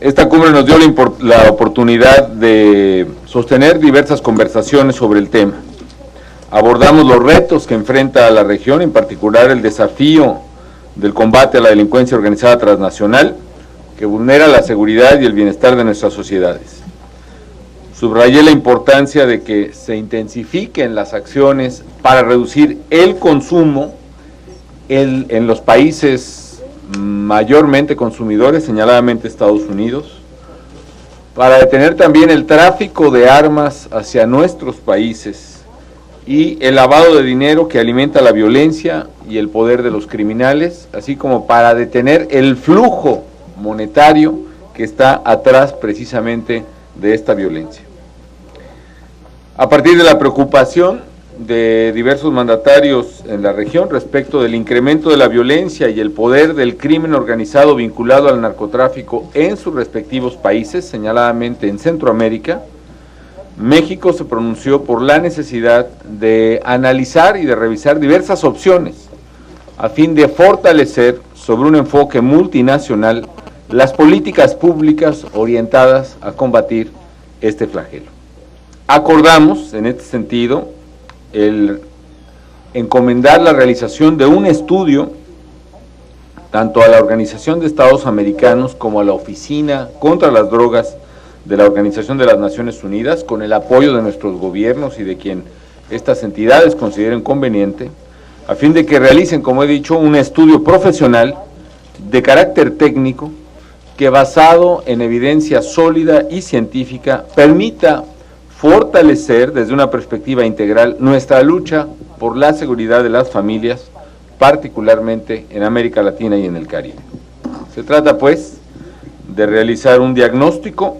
Esta cumbre nos dio la oportunidad de sostener diversas conversaciones sobre el tema. Abordamos los retos que enfrenta la región, en particular el desafío del combate a la delincuencia organizada transnacional, que vulnera la seguridad y el bienestar de nuestras sociedades. Subrayé la importancia de que se intensifiquen las acciones para reducir el consumo en los países mayormente consumidores, señaladamente Estados Unidos, para detener también el tráfico de armas hacia nuestros países y el lavado de dinero que alimenta la violencia y el poder de los criminales, así como para detener el flujo monetario que está atrás precisamente de esta violencia. A partir de la preocupación de diversos mandatarios en la región respecto del incremento de la violencia y el poder del crimen organizado vinculado al narcotráfico en sus respectivos países, señaladamente en Centroamérica, México se pronunció por la necesidad de analizar y de revisar diversas opciones a fin de fortalecer sobre un enfoque multinacional las políticas públicas orientadas a combatir este flagelo. Acordamos, en este sentido, el encomendar la realización de un estudio tanto a la Organización de Estados Americanos como a la Oficina contra las Drogas de la Organización de las Naciones Unidas, con el apoyo de nuestros gobiernos y de quien estas entidades consideren conveniente, a fin de que realicen, como he dicho, un estudio profesional de carácter técnico que, basado en evidencia sólida y científica, permita fortalecer desde una perspectiva integral nuestra lucha por la seguridad de las familias, particularmente en América Latina y en el Caribe. Se trata, pues, de realizar un diagnóstico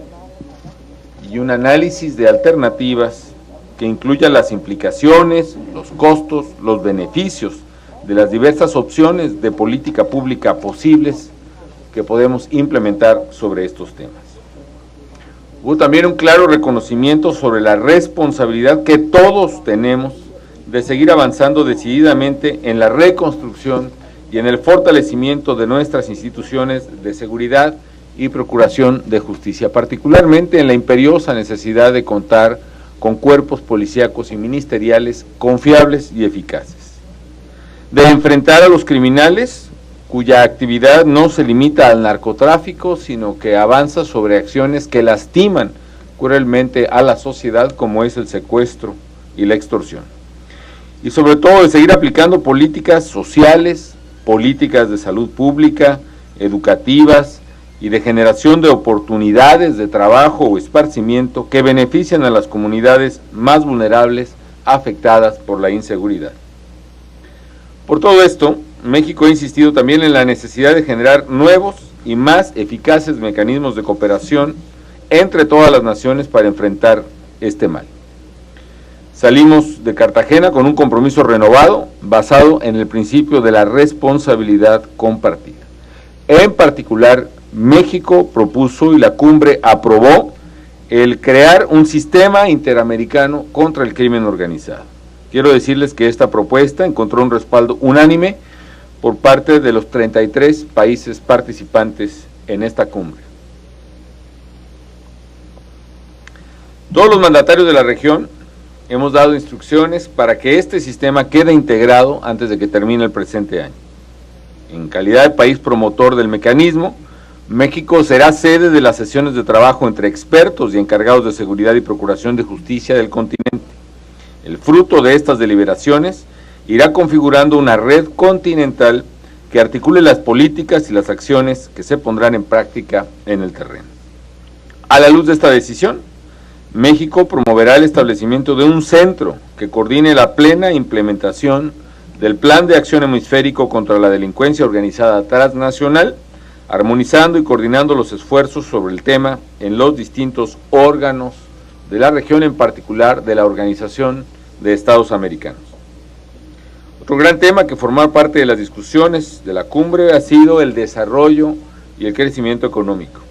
y un análisis de alternativas que incluya las implicaciones, los costos, los beneficios de las diversas opciones de política pública posibles que podemos implementar sobre estos temas. Hubo también un claro reconocimiento sobre la responsabilidad que todos tenemos de seguir avanzando decididamente en la reconstrucción y en el fortalecimiento de nuestras instituciones de seguridad y procuración de justicia, particularmente en la imperiosa necesidad de contar con cuerpos policíacos y ministeriales confiables y eficaces, de enfrentar a los criminales cuya actividad no se limita al narcotráfico, sino que avanza sobre acciones que lastiman cruelmente a la sociedad, como es el secuestro y la extorsión. Y sobre todo de seguir aplicando políticas sociales, políticas de salud pública, educativas y de generación de oportunidades de trabajo o esparcimiento que benefician a las comunidades más vulnerables afectadas por la inseguridad. Por todo esto, México ha insistido también en la necesidad de generar nuevos y más eficaces mecanismos de cooperación entre todas las naciones para enfrentar este mal. Salimos de Cartagena con un compromiso renovado basado en el principio de la responsabilidad compartida. En particular, México propuso y la cumbre aprobó el crear un sistema interamericano contra el crimen organizado. Quiero decirles que esta propuesta encontró un respaldo unánime por parte de los 33 países participantes en esta cumbre. Todos los mandatarios de la región hemos dado instrucciones para que este sistema quede integrado antes de que termine el presente año. En calidad de país promotor del mecanismo, México será sede de las sesiones de trabajo entre expertos y encargados de seguridad y procuración de justicia del continente. El fruto de estas deliberaciones irá configurando una red continental que articule las políticas y las acciones que se pondrán en práctica en el terreno. A la luz de esta decisión, México promoverá el establecimiento de un centro que coordine la plena implementación del Plan de Acción Hemisférico contra la Delincuencia Organizada Transnacional, armonizando y coordinando los esfuerzos sobre el tema en los distintos órganos de la región, en particular de la Organización de Estados Americanos. Otro gran tema que formó parte de las discusiones de la cumbre ha sido el desarrollo y el crecimiento económico.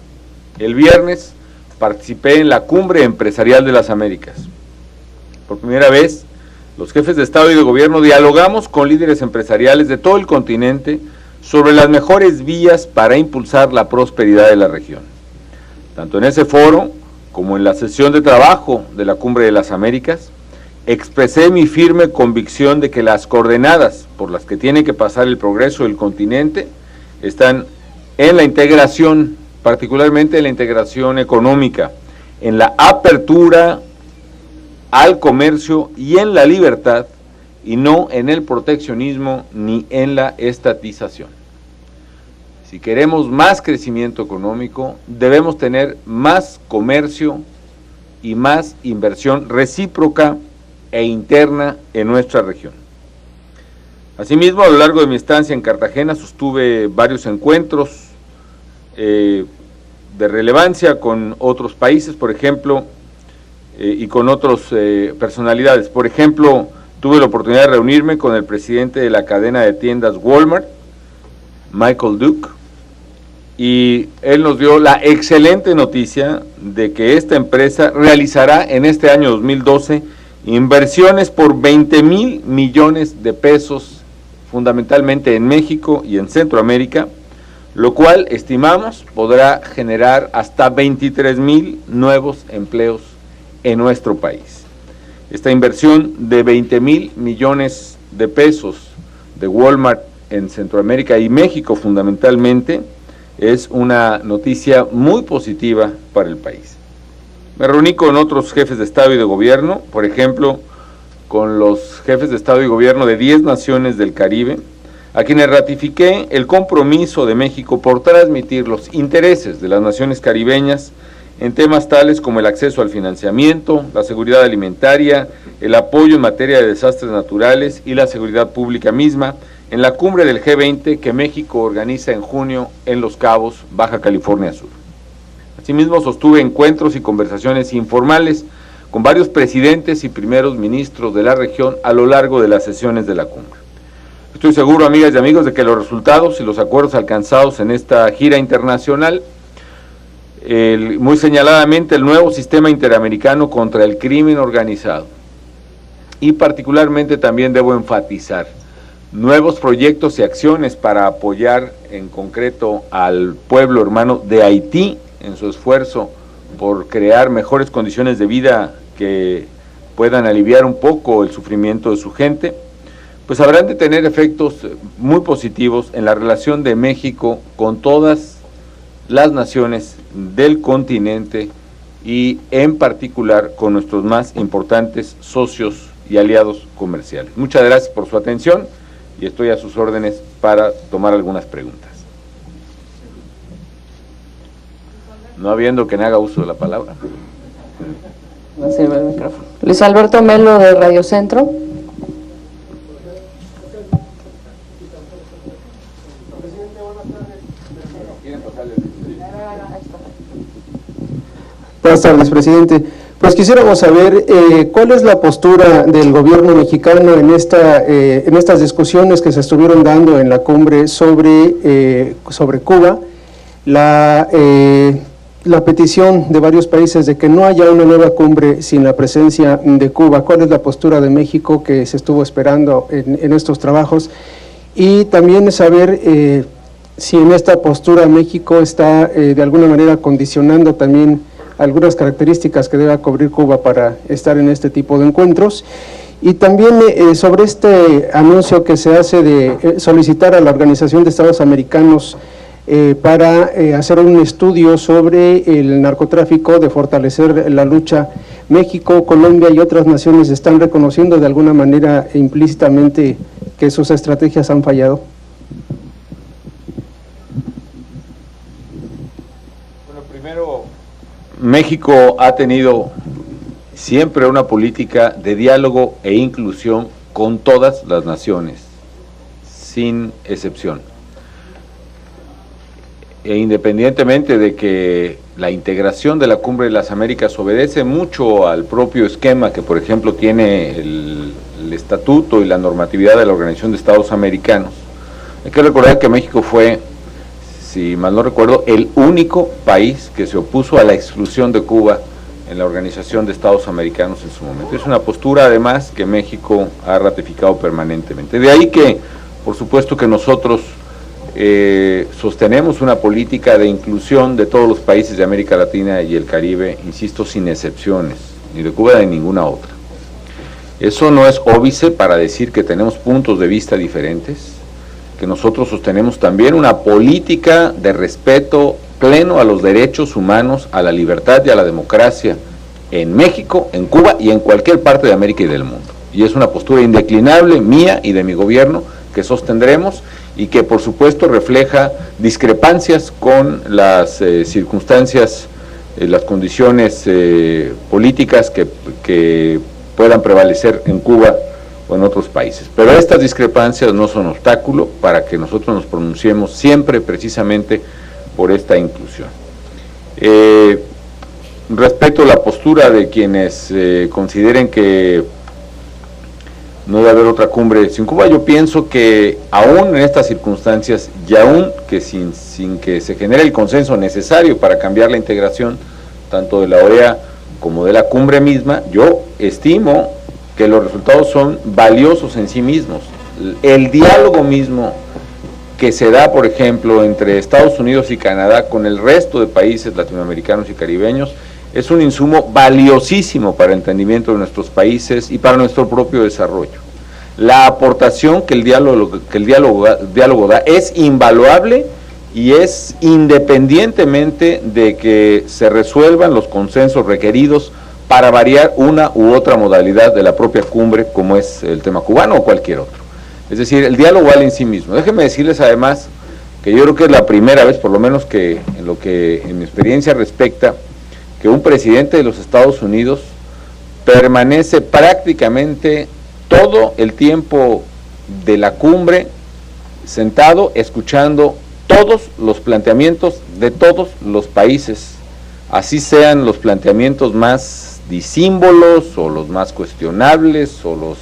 El viernes participé en la Cumbre Empresarial de las Américas. Por primera vez, los jefes de Estado y de Gobierno dialogamos con líderes empresariales de todo el continente sobre las mejores vías para impulsar la prosperidad de la región. Tanto en ese foro como en la sesión de trabajo de la Cumbre de las Américas, expresé mi firme convicción de que las coordenadas por las que tiene que pasar el progreso del continente están en la integración, particularmente en la integración económica, en la apertura al comercio y en la libertad, y no en el proteccionismo ni en la estatización. Si queremos más crecimiento económico, debemos tener más comercio y más inversión recíproca e interna en nuestra región. Asimismo, a lo largo de mi estancia en Cartagena sostuve varios encuentros de relevancia con otros países, por ejemplo, y con otras personalidades. Por ejemplo, tuve la oportunidad de reunirme con el presidente de la cadena de tiendas Walmart, Michael Duke, y él nos dio la excelente noticia de que esta empresa realizará en este año 2012 inversiones por 20,000 millones de pesos, fundamentalmente en México y en Centroamérica, lo cual estimamos podrá generar hasta 23,000 nuevos empleos en nuestro país. Esta inversión de 20,000 millones de pesos de Walmart en Centroamérica y México fundamentalmente es una noticia muy positiva para el país. Me reuní con otros jefes de Estado y de Gobierno, por ejemplo, con los jefes de Estado y Gobierno de 10 naciones del Caribe, a quienes ratifiqué el compromiso de México por transmitir los intereses de las naciones caribeñas en temas tales como el acceso al financiamiento, la seguridad alimentaria, el apoyo en materia de desastres naturales y la seguridad pública misma, en la cumbre del G20 que México organiza en junio en Los Cabos, Baja California Sur. Asimismo, sostuve encuentros y conversaciones informales con varios presidentes y primeros ministros de la región a lo largo de las sesiones de la cumbre. Estoy seguro, amigas y amigos, de que los resultados y los acuerdos alcanzados en esta gira internacional, muy señaladamente el nuevo sistema interamericano contra el crimen organizado, y particularmente también debo enfatizar nuevos proyectos y acciones para apoyar en concreto al pueblo hermano de Haití en su esfuerzo por crear mejores condiciones de vida que puedan aliviar un poco el sufrimiento de su gente, pues habrán de tener efectos muy positivos en la relación de México con todas las naciones del continente y en particular con nuestros más importantes socios y aliados comerciales. Muchas gracias por su atención y estoy a sus órdenes para tomar algunas preguntas. No habiendo quien haga uso de la palabra. No sirve el micrófono. Luis Alberto Melo, de Radio Centro. Buenas tardes, presidente. Pues quisiéramos saber cuál es la postura del gobierno mexicano en estas discusiones que se estuvieron dando en la cumbre sobre Cuba, la petición de varios países de que no haya una nueva cumbre sin la presencia de Cuba. ¿Cuál es la postura de México que se estuvo esperando en estos trabajos? Y también saber si en esta postura México está de alguna manera condicionando también algunas características que deba cubrir Cuba para estar en este tipo de encuentros. Y también sobre este anuncio que se hace de solicitar a la Organización de Estados Americanos para hacer un estudio sobre el narcotráfico, de fortalecer la lucha. México, Colombia y otras naciones están reconociendo de alguna manera implícitamente que sus estrategias han fallado. Bueno, primero, México ha tenido siempre una política de diálogo e inclusión con todas las naciones, sin excepción. E independientemente de que la integración de la Cumbre de las Américas obedece mucho al propio esquema que, por ejemplo, tiene el estatuto y la normatividad de la Organización de Estados Americanos, hay que recordar que México fue, si mal no recuerdo, el único país que se opuso a la exclusión de Cuba en la Organización de Estados Americanos en su momento. Es una postura, además, que México ha ratificado permanentemente. De ahí que, por supuesto, que nosotros sostenemos una política de inclusión de todos los países de América Latina y el Caribe, insisto, sin excepciones, ni de Cuba ni de ninguna otra. Eso no es óbice para decir que tenemos puntos de vista diferentes, que nosotros sostenemos también una política de respeto pleno a los derechos humanos, a la libertad y a la democracia en México, en Cuba y en cualquier parte de América y del mundo. Y es una postura indeclinable mía y de mi gobierno que sostendremos y que por supuesto refleja discrepancias con las circunstancias, las condiciones políticas que puedan prevalecer en Cuba o en otros países. Pero estas discrepancias no son obstáculo para que nosotros nos pronunciemos siempre precisamente por esta inclusión. Respecto a la postura de quienes consideren que no debe haber otra cumbre sin Cuba, yo pienso que aún en estas circunstancias y aún que sin que se genere el consenso necesario para cambiar la integración tanto de la OEA como de la cumbre misma, yo estimo que los resultados son valiosos en sí mismos. El diálogo mismo que se da, por ejemplo, entre Estados Unidos y Canadá con el resto de países latinoamericanos y caribeños, es un insumo valiosísimo para el entendimiento de nuestros países y para nuestro propio desarrollo. La aportación que el diálogo da es invaluable y es independientemente de que se resuelvan los consensos requeridos para variar una u otra modalidad de la propia cumbre, como es el tema cubano o cualquier otro. Es decir, el diálogo vale en sí mismo. Déjenme decirles además que yo creo que es la primera vez, por lo menos que en lo que en mi experiencia respecta, que un presidente de los Estados Unidos permanece prácticamente todo el tiempo de la cumbre sentado escuchando todos los planteamientos de todos los países, así sean los planteamientos más disímbolos o los más cuestionables o los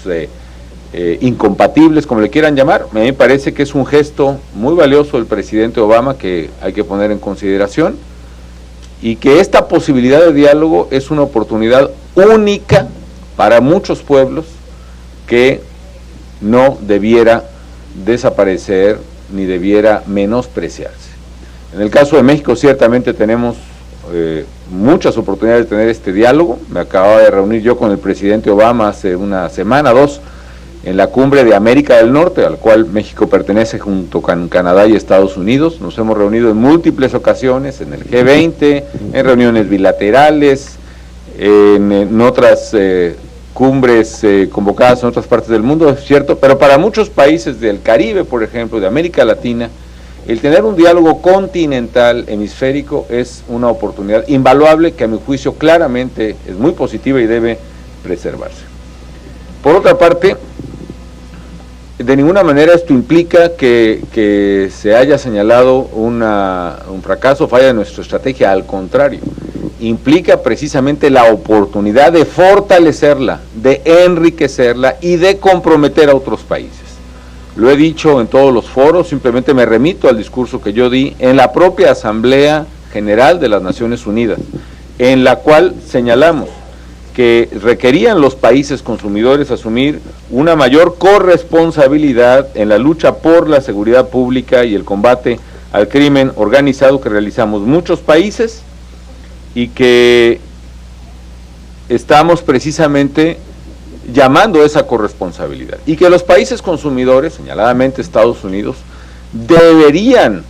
incompatibles, como le quieran llamar. A mí me parece que es un gesto muy valioso del presidente Obama que hay que poner en consideración, y que esta posibilidad de diálogo es una oportunidad única para muchos pueblos que no debiera desaparecer ni debiera menospreciarse. En el caso de México ciertamente tenemos muchas oportunidades de tener este diálogo. Me acababa de reunir yo con el presidente Obama hace una semana, dos, en la cumbre de América del Norte, al cual México pertenece junto con Canadá y Estados Unidos. Nos hemos reunido en múltiples ocasiones, en el G20, en reuniones bilaterales, en otras cumbres convocadas en otras partes del mundo, es cierto, pero para muchos países del Caribe, por ejemplo, de América Latina, el tener un diálogo continental, hemisférico, es una oportunidad invaluable que a mi juicio claramente es muy positiva y debe preservarse. Por otra parte, de ninguna manera esto implica que se haya señalado un fracaso o falla de nuestra estrategia, al contrario, implica precisamente la oportunidad de fortalecerla, de enriquecerla y de comprometer a otros países. Lo he dicho en todos los foros, simplemente me remito al discurso que yo di en la propia Asamblea General de las Naciones Unidas, en la cual señalamos que requerían los países consumidores asumir una mayor corresponsabilidad en la lucha por la seguridad pública y el combate al crimen organizado que realizamos muchos países, y que estamos precisamente llamando a esa corresponsabilidad, y que los países consumidores, señaladamente Estados Unidos, deberían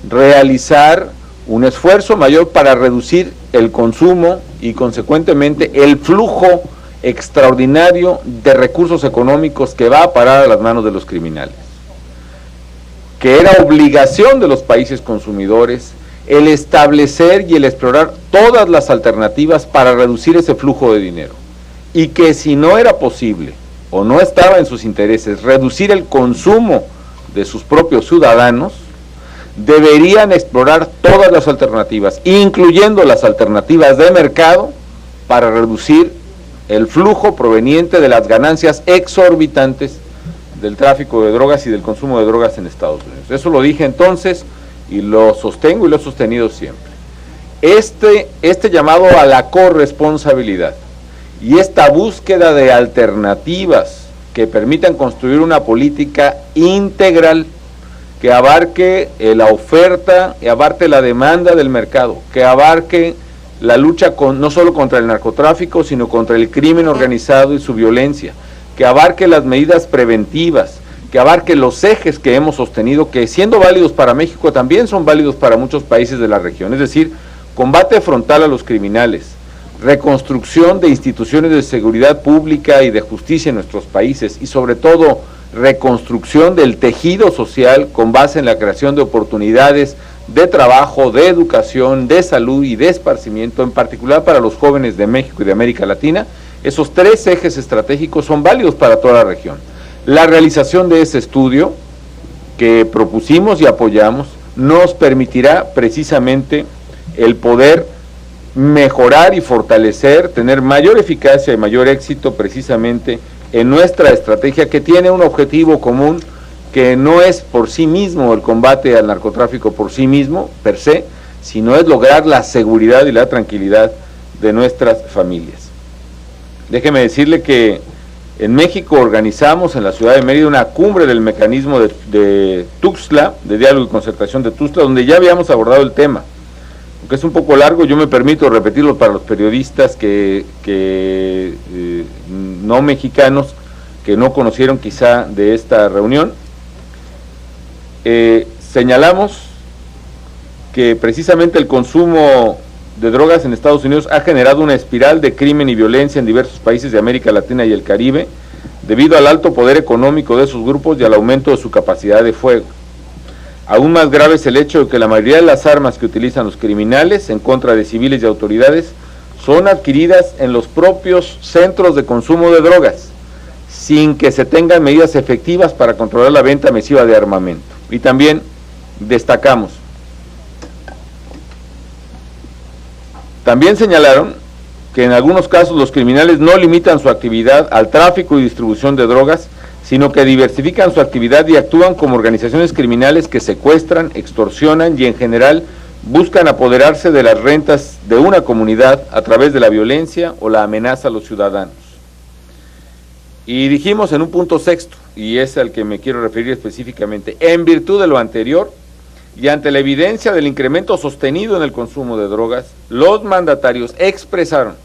realizar un esfuerzo mayor para reducir el consumo y consecuentemente el flujo extraordinario de recursos económicos que va a parar a las manos de los criminales. Que era obligación de los países consumidores el establecer y el explorar todas las alternativas para reducir ese flujo de dinero, y que si no era posible o no estaba en sus intereses reducir el consumo de sus propios ciudadanos, deberían explorar todas las alternativas, incluyendo las alternativas de mercado, para reducir el flujo proveniente de las ganancias exorbitantes del tráfico de drogas y del consumo de drogas en Estados Unidos. Eso lo dije entonces y lo sostengo y lo he sostenido siempre. Este llamado a la corresponsabilidad y esta búsqueda de alternativas que permitan construir una política integral que abarque la oferta, que abarque la demanda del mercado, que abarque la lucha no solo contra el narcotráfico, sino contra el crimen organizado y su violencia, que abarque las medidas preventivas, que abarque los ejes que hemos sostenido, que siendo válidos para México también son válidos para muchos países de la región, es decir, combate frontal a los criminales, reconstrucción de instituciones de seguridad pública y de justicia en nuestros países y sobre todo reconstrucción del tejido social con base en la creación de oportunidades de trabajo, de educación, de salud y de esparcimiento, en particular para los jóvenes de México y de América Latina. Esos tres ejes estratégicos son válidos para toda la región. La realización de ese estudio que propusimos y apoyamos nos permitirá precisamente el poder mejorar y fortalecer, tener mayor eficacia y mayor éxito precisamente en nuestra estrategia, que tiene un objetivo común, que no es por sí mismo el combate al narcotráfico por sí mismo, per se, sino es lograr la seguridad y la tranquilidad de nuestras familias. Déjeme decirle que en México organizamos en la ciudad de Mérida una cumbre del mecanismo de Tuxtla, de diálogo y concertación de Tuxtla, donde ya habíamos abordado el tema. Aunque es un poco largo, yo me permito repetirlo para los periodistas no mexicanos, que no conocieron quizá de esta reunión. Señalamos que precisamente el consumo de drogas en Estados Unidos ha generado una espiral de crimen y violencia en diversos países de América Latina y el Caribe, debido al alto poder económico de esos grupos y al aumento de su capacidad de fuego. Aún más grave es el hecho de que la mayoría de las armas que utilizan los criminales en contra de civiles y autoridades son adquiridas en los propios centros de consumo de drogas, sin que se tengan medidas efectivas para controlar la venta masiva de armamento. Y también destacamos, también señalaron que en algunos casos los criminales no limitan su actividad al tráfico y distribución de drogas, sino que diversifican su actividad y actúan como organizaciones criminales que secuestran, extorsionan y en general buscan apoderarse de las rentas de una comunidad a través de la violencia o la amenaza a los ciudadanos. Y dijimos en un punto sexto, y es al que me quiero referir específicamente, en virtud de lo anterior y ante la evidencia del incremento sostenido en el consumo de drogas, los mandatarios expresaron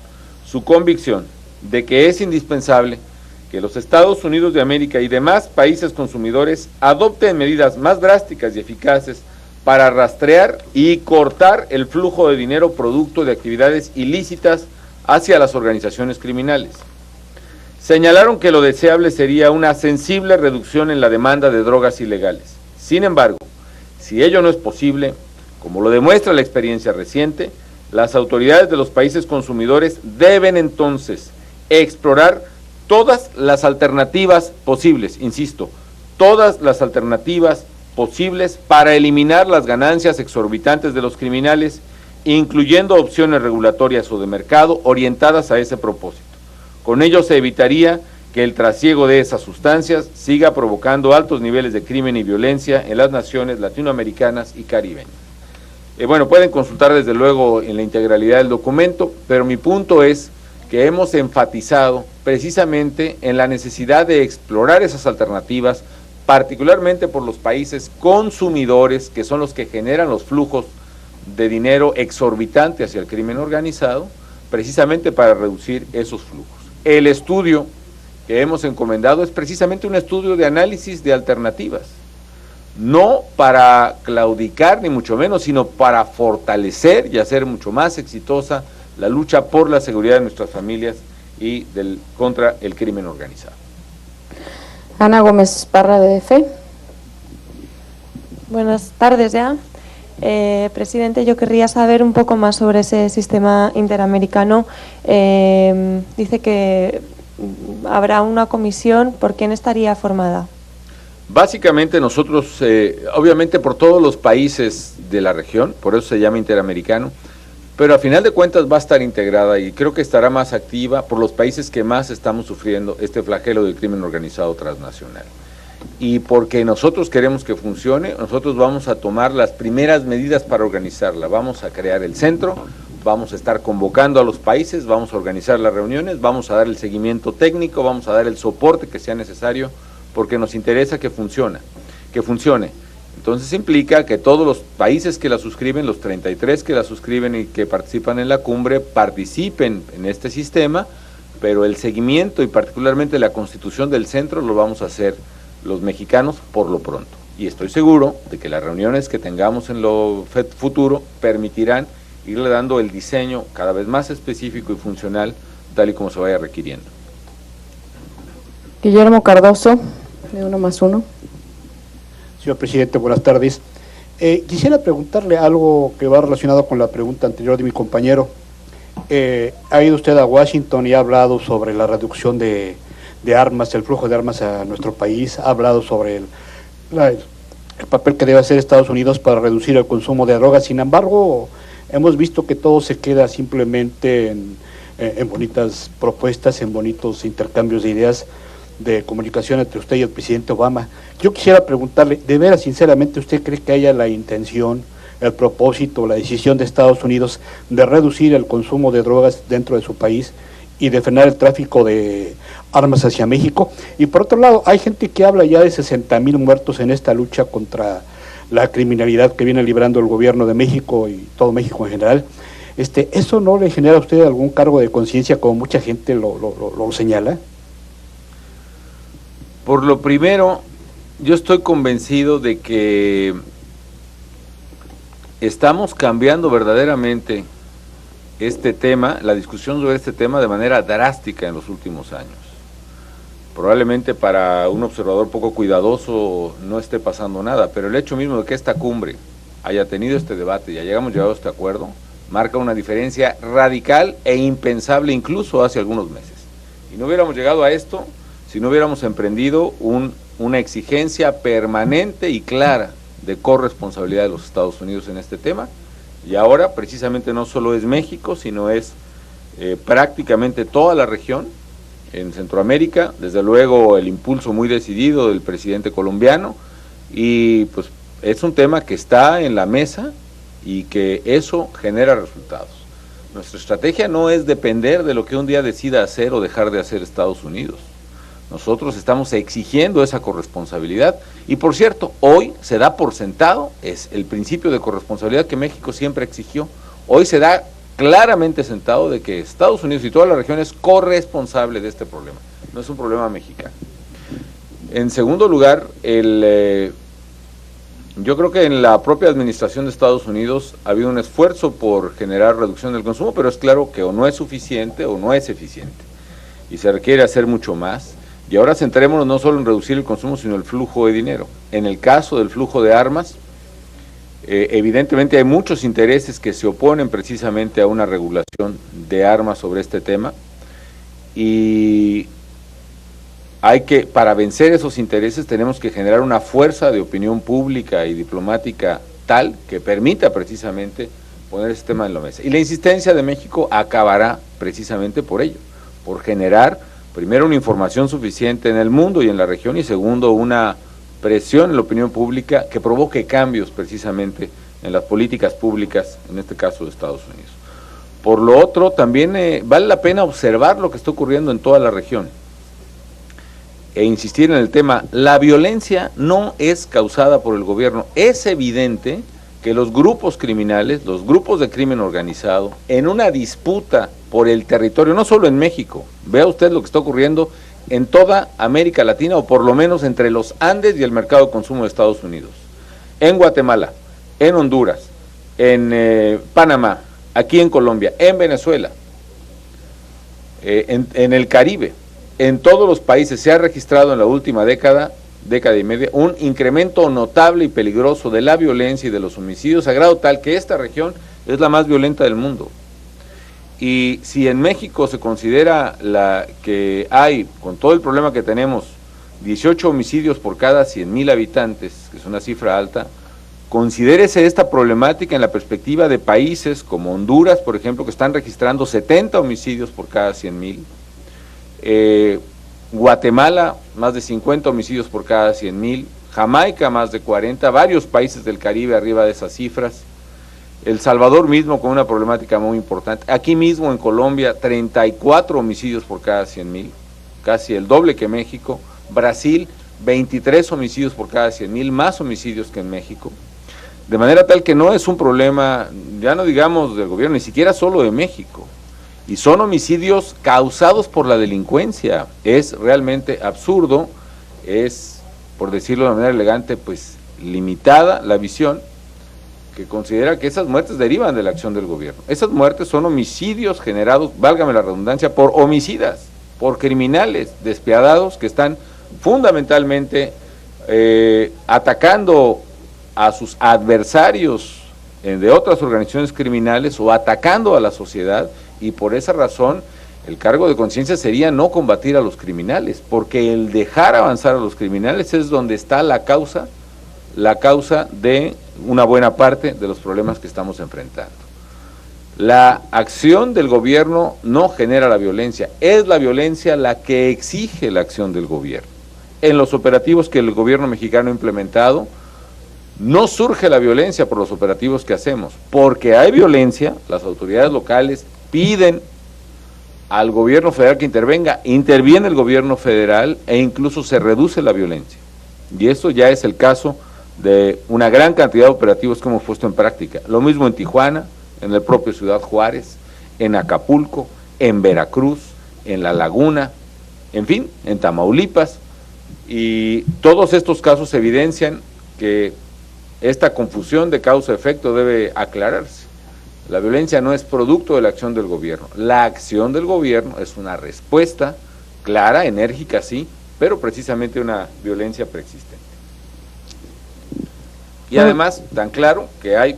su convicción de que es indispensable que los Estados Unidos de América y demás países consumidores adopten medidas más drásticas y eficaces para rastrear y cortar el flujo de dinero producto de actividades ilícitas hacia las organizaciones criminales. Señalaron que lo deseable sería una sensible reducción en la demanda de drogas ilegales. Sin embargo, si ello no es posible, como lo demuestra la experiencia reciente, las autoridades de los países consumidores deben entonces explorar todas las alternativas posibles, insisto, todas las alternativas posibles para eliminar las ganancias exorbitantes de los criminales, incluyendo opciones regulatorias o de mercado orientadas a ese propósito. Con ello se evitaría que el trasiego de esas sustancias siga provocando altos niveles de crimen y violencia en las naciones latinoamericanas y caribeñas. Bueno, pueden consultar desde luego en la integralidad del documento, pero mi punto es que hemos enfatizado precisamente en la necesidad de explorar esas alternativas, particularmente por los países consumidores, que son los que generan los flujos de dinero exorbitante hacia el crimen organizado, precisamente para reducir esos flujos. El estudio que hemos encomendado es precisamente un estudio de análisis de alternativas, no para claudicar ni mucho menos, sino para fortalecer y hacer mucho más exitosa la lucha por la seguridad de nuestras familias y contra el crimen organizado. Ana Gómez Parra, de FE. Buenas tardes ya. Presidente, yo querría saber un poco más sobre ese sistema interamericano. Dice que habrá una comisión. ¿Por quién estaría formada? Básicamente nosotros, obviamente por todos los países de la región, por eso se llama interamericano, pero a final de cuentas va a estar integrada y creo que estará más activa por los países que más estamos sufriendo este flagelo del crimen organizado transnacional. Y porque nosotros queremos que funcione, nosotros vamos a tomar las primeras medidas para organizarla. Vamos a crear el centro, vamos a estar convocando a los países, vamos a organizar las reuniones, vamos a dar el seguimiento técnico, vamos a dar el soporte que sea necesario, porque nos interesa que funcione. Entonces implica que todos los países que la suscriben, los 33 que la suscriben y que participan en la cumbre, participen en este sistema, pero el seguimiento y particularmente la constitución del centro lo vamos a hacer los mexicanos por lo pronto. Y estoy seguro de que las reuniones que tengamos en lo futuro permitirán irle dando el diseño cada vez más específico y funcional, tal y como se vaya requiriendo. Guillermo Cardoso, de 1+1. Señor presidente, buenas tardes. Quisiera preguntarle algo que va relacionado con la pregunta anterior de mi compañero. Ha ido usted a Washington y ha hablado sobre la reducción de armas, el flujo de armas a nuestro país, ha hablado sobre el papel que debe hacer Estados Unidos para reducir el consumo de drogas. Sin embargo, hemos visto que todo se queda simplemente en bonitas propuestas, en bonitos intercambios de ideas, de comunicación entre usted y el presidente Obama. Yo quisiera preguntarle, ¿de veras, sinceramente, usted cree que haya la intención, el propósito, la decisión de Estados Unidos de reducir el consumo de drogas dentro de su país y de frenar el tráfico de armas hacia México? Y por otro lado, hay gente que habla ya de 60,000 muertos en esta lucha contra la criminalidad que viene librando el gobierno de México y todo México en general. ¿Eso no le genera a usted algún cargo de conciencia, como mucha gente lo señala? Por lo primero, yo estoy convencido de que estamos cambiando verdaderamente este tema, la discusión sobre este tema de manera drástica en los últimos años. Probablemente para un observador poco cuidadoso no esté pasando nada, pero el hecho mismo de que esta cumbre haya tenido este debate y hayamos llegado a este acuerdo, marca una diferencia radical e impensable incluso hace algunos meses. Y no hubiéramos llegado a esto si no hubiéramos emprendido una exigencia permanente y clara de corresponsabilidad de los Estados Unidos en este tema. Y ahora precisamente no solo es México, sino es prácticamente toda la región en Centroamérica, desde luego el impulso muy decidido del presidente colombiano, y pues es un tema que está en la mesa y que eso genera resultados. Nuestra estrategia no es depender de lo que un día decida hacer o dejar de hacer Estados Unidos. Nosotros estamos exigiendo esa corresponsabilidad y, por cierto, hoy se da por sentado, es el principio de corresponsabilidad que México siempre exigió, hoy se da claramente sentado de que Estados Unidos y toda la región es corresponsable de este problema, no es un problema mexicano. En segundo lugar, yo creo que en la propia administración de Estados Unidos ha habido un esfuerzo por generar reducción del consumo, pero es claro que o no es suficiente o no es eficiente y se requiere hacer mucho más. Y ahora centrémonos no solo en reducir el consumo, sino el flujo de dinero. En el caso del flujo de armas, evidentemente hay muchos intereses que se oponen precisamente a una regulación de armas sobre este tema, y para vencer esos intereses tenemos que generar una fuerza de opinión pública y diplomática tal que permita precisamente poner este tema en la mesa. Y la insistencia de México acabará precisamente por ello, por generar primero una información suficiente en el mundo y en la región, y segundo una presión en la opinión pública que provoque cambios precisamente en las políticas públicas, en este caso de Estados Unidos. Por lo otro, también vale la pena observar lo que está ocurriendo en toda la región e insistir en el tema. La violencia no es causada por el gobierno. Es evidente que los grupos criminales, los grupos de crimen organizado, en una disputa por el territorio, no solo en México, vea usted lo que está ocurriendo en toda América Latina, o por lo menos entre los Andes y el mercado de consumo de Estados Unidos, en Guatemala, en Honduras, en Panamá, aquí en Colombia, en Venezuela, en el Caribe, en todos los países se ha registrado en la última década y media, un incremento notable y peligroso de la violencia y de los homicidios, a grado tal que esta región es la más violenta del mundo. Y si en México se considera que hay, con todo el problema que tenemos, 18 homicidios por cada 100,000 habitantes, que es una cifra alta, considérese esta problemática en la perspectiva de países como Honduras, por ejemplo, que están registrando 70 homicidios por cada 100,000, Guatemala, más de 50 homicidios por cada 100,000, Jamaica, más de 40, varios países del Caribe arriba de esas cifras, El Salvador mismo con una problemática muy importante, aquí mismo en Colombia 34 homicidios por cada 100,000, casi el doble que México, Brasil 23 homicidios por cada 100,000, más homicidios que en México, de manera tal que no es un problema, ya no digamos del gobierno, ni siquiera solo de México, y son homicidios causados por la delincuencia. Es realmente absurdo, es, por decirlo de manera elegante, pues limitada la visión que considera que esas muertes derivan de la acción del gobierno. Esas muertes son homicidios generados, válgame la redundancia, por homicidas, por criminales despiadados que están fundamentalmente atacando a sus adversarios de otras organizaciones criminales o atacando a la sociedad, y por esa razón el cargo de conciencia sería no combatir a los criminales, porque el dejar avanzar a los criminales es donde está la causa de una buena parte de los problemas que estamos enfrentando. La acción del gobierno no genera la violencia, es la violencia la que exige la acción del gobierno. En los operativos que el gobierno mexicano ha implementado, no surge la violencia por los operativos que hacemos, porque hay violencia, las autoridades locales piden al gobierno federal que intervenga, interviene el gobierno federal e incluso se reduce la violencia. Y eso ya es el caso de una gran cantidad de operativos que hemos puesto en práctica. Lo mismo en Tijuana, en el propio Ciudad Juárez, en Acapulco, en Veracruz, en La Laguna, en fin, en Tamaulipas, y todos estos casos evidencian que esta confusión de causa-efecto debe aclararse. La violencia no es producto de la acción del gobierno. La acción del gobierno es una respuesta clara, enérgica, sí, pero precisamente una violencia preexistente. Y además, tan claro que hay,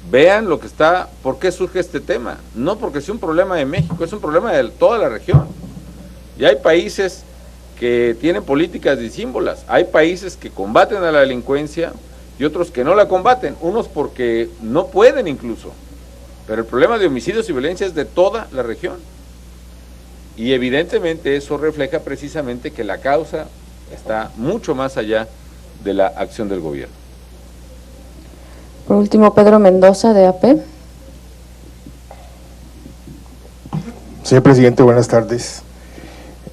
vean lo que está, ¿por qué surge este tema? No porque sea un problema de México, es un problema de toda la región. Y hay países que tienen políticas disímbolas, hay países que combaten a la delincuencia y otros que no la combaten, unos porque no pueden incluso. Pero el problema de homicidios y violencia es de toda la región. Y evidentemente eso refleja precisamente que la causa está mucho más allá de la acción del gobierno. Por último, Pedro Mendoza, de AP. Señor presidente, buenas tardes.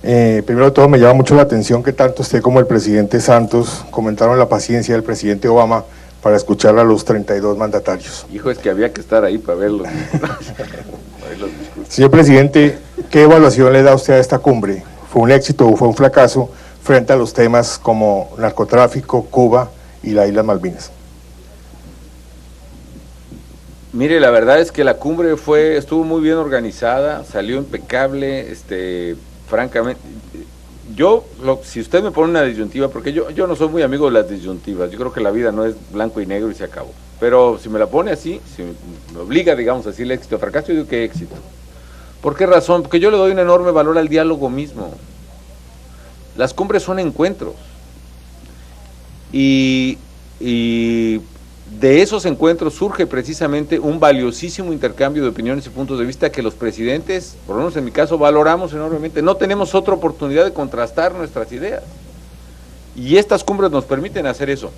Primero de todo, me llama mucho la atención que tanto usted como el presidente Santos comentaron la paciencia del presidente Obama para escuchar a los 32 mandatarios. Hijo, es que había que estar ahí para verlos. Señor presidente, ¿qué evaluación le da usted a esta cumbre? ¿Fue un éxito o fue un fracaso frente a los temas como narcotráfico, Cuba y las Islas Malvinas? Mire, la verdad es que la cumbre estuvo muy bien organizada, salió impecable, francamente, si usted me pone una disyuntiva, porque yo no soy muy amigo de las disyuntivas, yo creo que la vida no es blanco y negro y se acabó, pero si me la pone así, si me obliga, digamos, a decirle éxito o fracaso, yo digo que éxito. ¿Por qué razón? Porque yo le doy un enorme valor al diálogo mismo. Las cumbres son encuentros, y de esos encuentros surge precisamente un valiosísimo intercambio de opiniones y puntos de vista que los presidentes, por lo menos en mi caso, valoramos enormemente. No tenemos otra oportunidad de contrastar nuestras ideas. Y estas cumbres nos permiten hacer eso.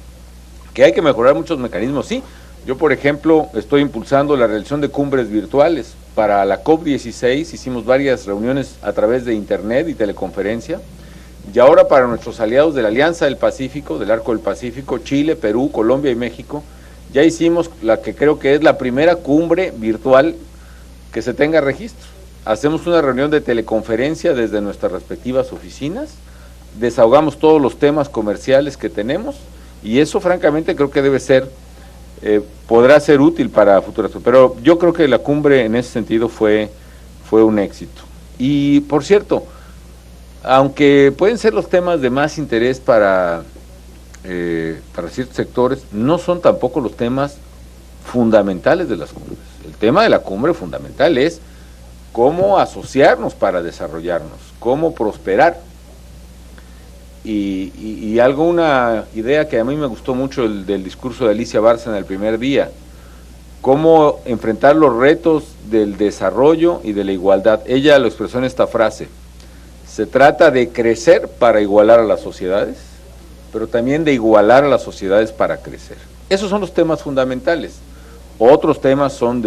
Que hay que mejorar muchos mecanismos, sí. Yo, por ejemplo, estoy impulsando la realización de cumbres virtuales. Para la COP16 hicimos varias reuniones a través de internet y teleconferencia. Y ahora para nuestros aliados de la Alianza del Pacífico, del Arco del Pacífico, Chile, Perú, Colombia y México, ya hicimos la que creo que es la primera cumbre virtual que se tenga registro. Hacemos una reunión de teleconferencia desde nuestras respectivas oficinas, desahogamos todos los temas comerciales que tenemos, y eso francamente creo que debe ser, podrá ser útil para futuras. Pero yo creo que la cumbre en ese sentido fue un éxito. Y por cierto, aunque pueden ser los temas de más interés para ciertos sectores, no son tampoco los temas fundamentales de las cumbres. El tema de la cumbre fundamental es cómo asociarnos para desarrollarnos, cómo prosperar. Y una idea que a mí me gustó mucho del discurso de Alicia Bárcena el primer día, cómo enfrentar los retos del desarrollo y de la igualdad. Ella lo expresó en esta frase: se trata de crecer para igualar a las sociedades, pero también de igualar a las sociedades para crecer. Esos son los temas fundamentales. Otros temas son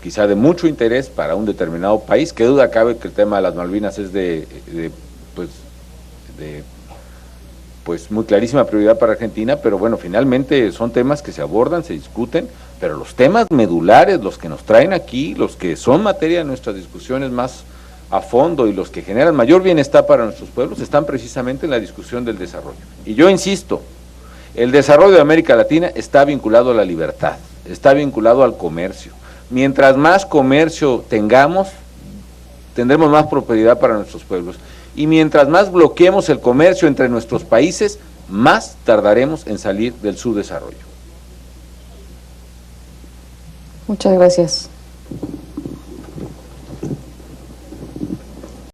quizá de mucho interés para un determinado país. Qué duda cabe que el tema de las Malvinas es de pues muy clarísima prioridad para Argentina, pero bueno, finalmente son temas que se abordan, se discuten, pero los temas medulares, los que nos traen aquí, los que son materia de nuestras discusiones más a fondo y los que generan mayor bienestar para nuestros pueblos, están precisamente en la discusión del desarrollo. Y yo insisto, el desarrollo de América Latina está vinculado a la libertad, está vinculado al comercio. Mientras más comercio tengamos, tendremos más prosperidad para nuestros pueblos. Y mientras más bloqueemos el comercio entre nuestros países, más tardaremos en salir del subdesarrollo. Muchas gracias.